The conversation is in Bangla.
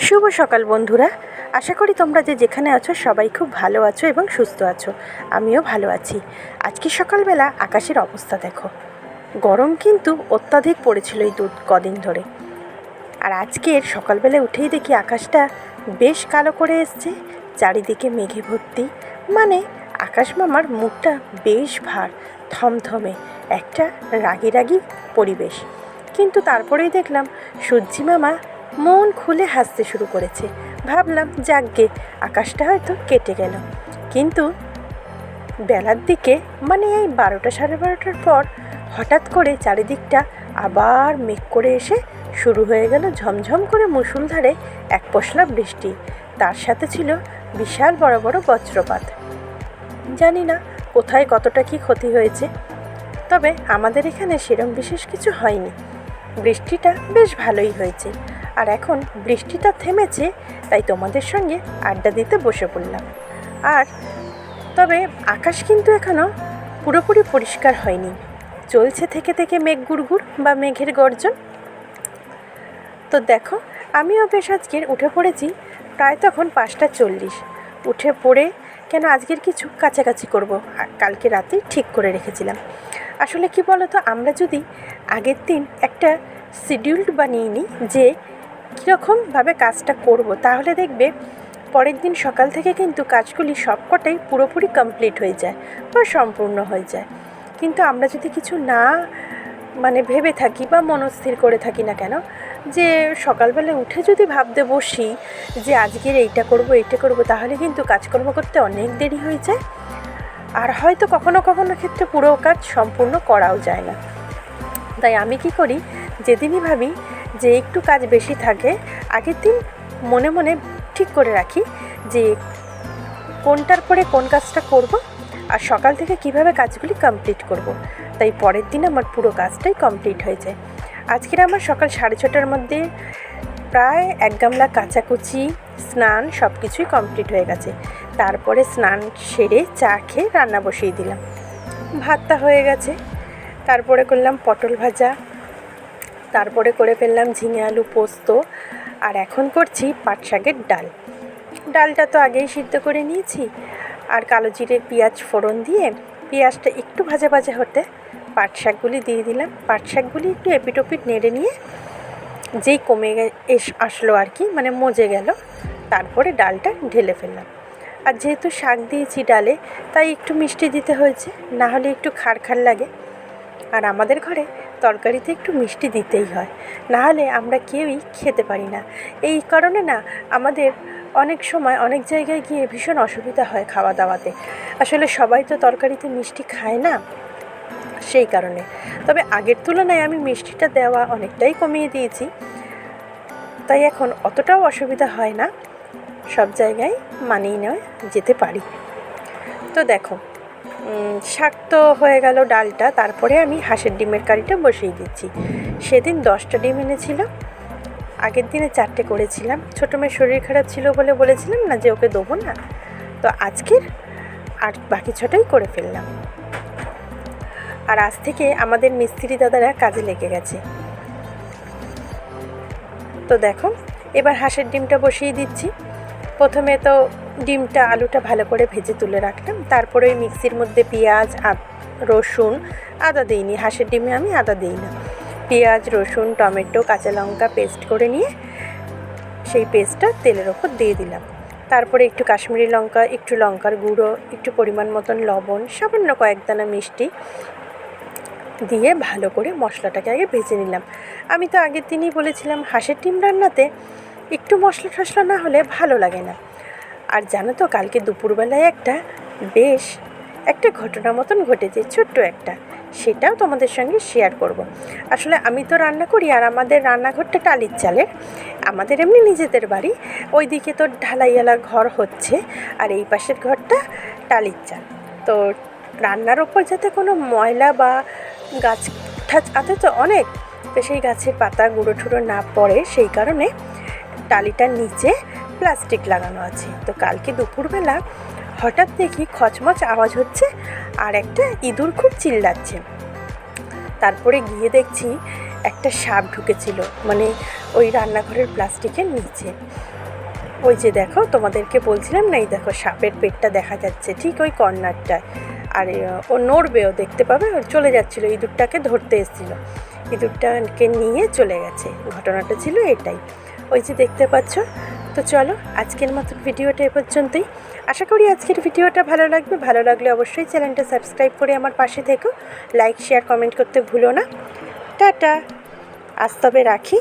শুভ সকাল বন্ধুরা, আশা করি তোমরা যেখানে আছো সবাই খুব ভালো আছো এবং সুস্থ আছো। আমিও ভালো আছি। আজকে সকালবেলা আকাশের অবস্থা দেখো, গরম কিন্তু অত্যাধিক পড়েছিল এই কদিন ধরে। আর আজকের সকালবেলা উঠেই দেখি আকাশটা বেশ কালো করে এসছে, চারিদিকে মেঘে ভর্তি। মানে আকাশ মামার মুখটা বেশ ভার, থমথমে, একটা রাগি রাগি পরিবেশ। কিন্তু তারপরেই দেখলাম সূর্যি মামা মন খুলে হাসতে শুরু করেছে। ভাবলাম যাকগে, আকাশটা হয়তো কেটে গেল। কিন্তু বেলার দিকে, মানে এই 12টা সাড়ে 12টার পর হঠাৎ করে চারিদিকটা আবার মেঘ করে এসে শুরু হয়ে গেল ঝমঝম করে মুষলধারে এক পশলা বৃষ্টি। তার সাথে ছিল বিশাল বড় বড় বজ্রপাত। জানি না কোথায় কতটা কি ক্ষতি হয়েছে, তবে আমাদের এখানে সেরম বিশেষ কিছু হয়নি। বৃষ্টিটা বেশ ভালোই হয়েছে। আর এখন বৃষ্টিটা থেমেছে, তাই তোমাদের সঙ্গে আড্ডা দিতে বসে পড়লাম। আর তবে আকাশ কিন্তু এখনও পুরোপুরি পরিষ্কার হয়নি, চলছে থেকে থেকে মেঘ গুড়গুড় বা মেঘের গর্জন। তো দেখো, আমিও বেশ আজকের উঠে পড়েছি প্রায় তখন 5:40। উঠে পড়ে কেন আজকের কিছু কাছাকাছি করব, কালকে রাতেই ঠিক করে রেখেছিলাম। আসলে কি বলো তো, আমরা যদি আগের দিন একটা শিডিউল বানিয়ে নিই যে কীরকমভাবে কাজটা করব, তাহলে দেখবে পরের দিন সকাল থেকে কিন্তু কাজগুলি সবকটাই পুরোপুরি কমপ্লিট হয়ে যায় বা সম্পূর্ণ হয়ে যায়। কিন্তু আমরা যদি কিছু না ভেবে থাকি বা মনস্থির করে থাকি না কেন, যে সকালবেলা উঠে যদি ভাবতে বসি যে আজকের এইটা করব, তাহলে কিন্তু কাজকর্ম করতে অনেক দেরি হয়ে যায়। আর হয়তো কখনো কখনো ক্ষেত্রে পুরো কাজ সম্পূর্ণ করাও যায় না। তাই আমি কি করি, যেদিনই ভাবি যে একটু কাজ বেশি থাকে, আগের দিন মনে মনে ঠিক করে রাখি যে কোনটার পরে কোন কাজটা করব আর সকাল থেকে কিভাবে কাজগুলি কমপ্লিট করব। তাই পরের দিন আমার পুরো কাজটাই কমপ্লিট হয়ে যায়। আজকের আমার সকাল 6:30টার মধ্যে প্রায় 1 গামলা কাচাকুচি, স্নান সব কিছুই কমপ্লিট হয়ে গেছে। তারপরে স্নান সেরে চা খেয়ে রান্না বসিয়ে দিলাম। ভাতটা হয়ে গেছে। তারপরে করলাম পটল ভাজা, তারপরে করে ফেললাম ঝিঙে আলু পোস্ত, আর এখন করছি পাট শাকের ডাল। ডালটা তো আগেই সিদ্ধ করে নিয়েছি, আর কালো জিরে পেঁয়াজ ফোড়ন দিয়ে পেঁয়াজটা একটু ভাজা ভাজা হতে পাট শাকগুলি দিয়ে দিলাম। পাট শাকগুলি একটু এপিট ওপিট নেড়ে নিয়ে যেই কমে আসলো আর কি, মজে গেল, তারপরে ডালটা ঢেলে ফেললাম। আর যেহেতু শাক দিয়েছি ডালে, তাই একটু মিষ্টি দিতে হয়েছে, না হলে একটু খাড় খাড় লাগে। আর আমাদের ঘরে তরকারিতে একটু মিষ্টি দিতেই হয়, না হলে আমরা কেউই খেতে পারি না। এই কারণে না আমাদের অনেক সময় অনেক জায়গায় গিয়ে ভীষণ অসুবিধা হয় খাওয়া দাওয়াতে। আসলে সবাই তো তরকারিতে মিষ্টি খায় না, সেই কারণে। তবে আগের তুলনায় আমি মিষ্টিটা দেওয়া অনেকটাই কমিয়ে দিয়েছি, তাই এখন অতটাও অসুবিধা হয় না, সব জায়গায় মানিয়ে নেওয়া যেতে পারি। তো দেখো, শাক তো হয়ে গেল, ডালটা, তারপরে আমি হাঁসের ডিমের কারিটা বসিয়ে দিচ্ছি। সেদিন 10টা ডিম এনেছিল, আগের দিনে 4টে করেছিলাম। ছোটো মেয়ের শরীর খারাপ ছিল বলে বলেছিলাম না যে ওকে দেবো না, তো আজকের আর বাকি 6টাই করে ফেললাম। আর আজ থেকে আমাদের মিস্ত্রি দাদারা কাজে লেগে গেছে। তো দেখো, এবার হাঁসের ডিমটা বসিয়ে দিচ্ছি। প্রথমে তো ডিমটা আলুটা ভালো করে ভেজে তুলে রাখলাম, তারপরে ওই মিক্সির মধ্যে পেঁয়াজ রসুন, আদা দিইনি, হাঁসের ডিমে আমি আদা দিই না। পেঁয়াজ রসুন টমেটো কাঁচা লঙ্কা পেস্ট করে নিয়ে সেই পেস্টটা তেলের ওপর দিয়ে দিলাম। তারপরে একটু কাশ্মীরি লঙ্কা, একটু লঙ্কার গুঁড়ো, একটু পরিমাণ মতন লবণ, সামান্য কয়েক দানা মিষ্টি দিয়ে ভালো করে মশলাটাকে আগে ভেজে নিলাম। আমি তো আগের দিনই বলেছিলাম হাঁসের ডিম রান্নাতে একটু মশলা টশলা না হলে ভালো লাগে না। আর জানো তো, কালকে দুপুরবেলায় একটা ঘটনা মতন ঘটেছে, ছোট্ট একটা, সেটাও তোমাদের সঙ্গে শেয়ার করব। আসলে আমি তো রান্না করি, আর আমাদের রান্নাঘরটা টালির চালের, আমাদের এমনি নিজেদের বাড়ি। ওইদিকে তো ঢালাইওয়ালা ঘর হচ্ছে, আর এই পাশের ঘরটা টালির চাল। তো রান্নার ওপর যাতে কোনো ময়লা বা গাছ আছে তো অনেক, তো সেই গাছের পাতা গুঁড়ো ঠুড়ো না পড়ে, সেই কারণে টালিটার নিচে প্লাস্টিক লাগানো আছে। তো কালকে দুপুরবেলা হঠাৎ দেখি খচমচ আওয়াজ হচ্ছে, আর একটা ইঁদুর খুব চিল্লাচ্ছে। তারপরে গিয়ে দেখছি একটা সাপ ঢুকেছিল, মানে ওই রান্নাঘরের প্লাস্টিকের নিচে। ওই যে দেখো, তোমাদেরকে বলছিলাম না, এই দেখো সাপের পেটটা দেখা যাচ্ছে ঠিক ওই কর্নারটায়। আর ও নড়বেও, দেখতে পাবে, ও চলে যাচ্ছিলো, ইঁদুরটাকে ধরতে এসেছিলো, ইঁদুরটাকে নিয়ে চলে গেছে। ঘটনাটা ছিল এটাই, ওই যে দেখতে পাচ্ছ। তো চলো, আজকের মতো ভিডিওটা এ পর্যন্তই। আশা করি আজকের ভিডিওটা ভালো লাগবে। ভালো লাগলে অবশ্যই চ্যানেলটা সাবস্ক্রাইব করে আমার পাশে থেকো। লাইক, শেয়ার, কমেন্ট করতে ভুলো না। টাটা, আজ তবে রাখি।